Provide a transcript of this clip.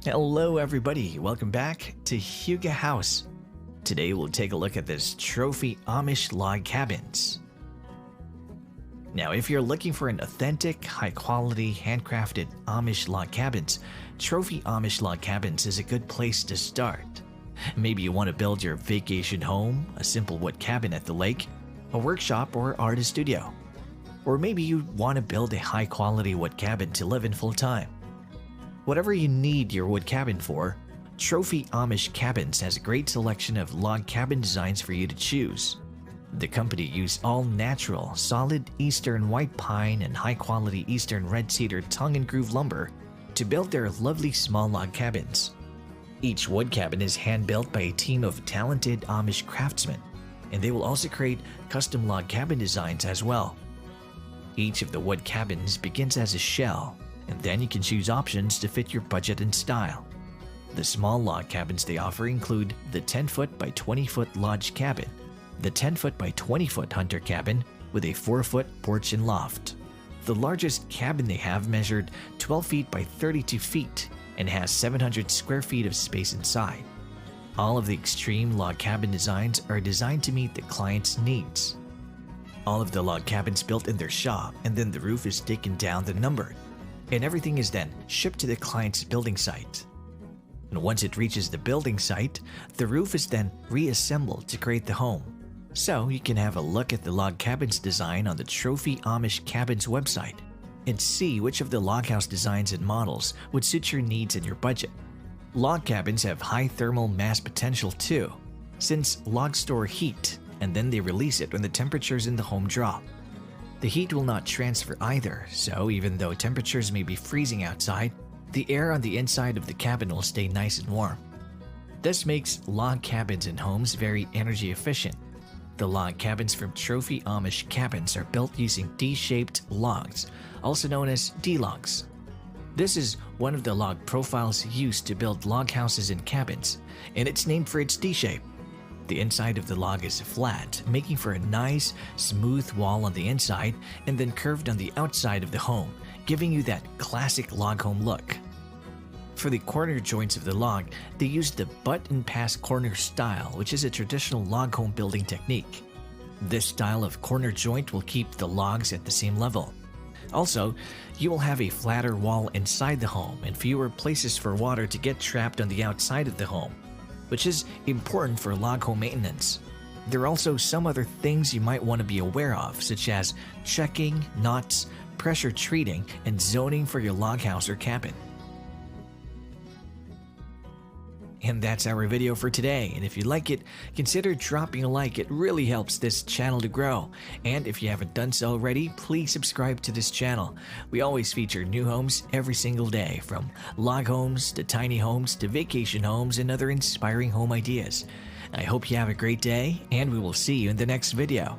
Hello everybody, welcome back to Huga House. Today we'll take a look at this trophy Amish log cabins. Now if you're looking for an authentic, high-quality, handcrafted Amish log cabins, Trophy Amish Log Cabins is a good place to start. Maybe you want to build your vacation home, a simple wood cabin at the lake, a workshop or artist studio. Or maybe you want to build a high-quality wood cabin to live in full-time. Whatever you need your wood cabin for, Trophy Amish Cabins has a great selection of log cabin designs for you to choose. The company used all-natural, solid eastern white pine and high-quality eastern red cedar tongue-and-groove lumber to build their lovely small log cabins. Each wood cabin is hand-built by a team of talented Amish craftsmen, and they will also create custom log cabin designs as well. Each of the wood cabins begins as a shell, and then you can choose options to fit your budget and style. The small log cabins they offer include the 10-foot by 20-foot lodge cabin, the 10-foot by 20-foot hunter cabin with a 4-foot porch and loft. The largest cabin they have measured 12 feet by 32 feet and has 700 square feet of space inside. All of the extreme log cabin designs are designed to meet the client's needs. All of the log cabins built in their shop, and then the roof is taken down and numbered, and everything is then shipped to the client's building site. And once it reaches the building site, the roof is then reassembled to create the home. So you can have a look at the log cabins design on the Trophy Amish Cabins website and see which of the log house designs and models would suit your needs and your budget. Log cabins have high thermal mass potential too, since logs store heat and then they release it when the temperatures in the home drop. The heat will not transfer either, so even though temperatures may be freezing outside, the air on the inside of the cabin will stay nice and warm. This makes log cabins and homes very energy efficient. The log cabins from Trophy Amish Cabins are built using D-shaped logs, also known as D-logs. This is one of the log profiles used to build log houses and cabins, and it's named for its D-shape. The inside of the log is flat, making for a nice, smooth wall on the inside and then curved on the outside of the home, giving you that classic log home look. For the corner joints of the log, they used the butt and pass corner style, which is a traditional log home building technique. This style of corner joint will keep the logs at the same level. Also, you will have a flatter wall inside the home and fewer places for water to get trapped on the outside of the home, which is important for log home maintenance. There are also some other things you might want to be aware of, such as checking, knots, pressure treating, and zoning for your log house or cabin. And that's our video for today, and if you like it, consider dropping a like. It really helps this channel to grow. And if you haven't done so already, please subscribe to this channel. We always feature new homes every single day, from log homes to tiny homes to vacation homes and other inspiring home ideas. I hope you have a great day, and we will see you in the next video.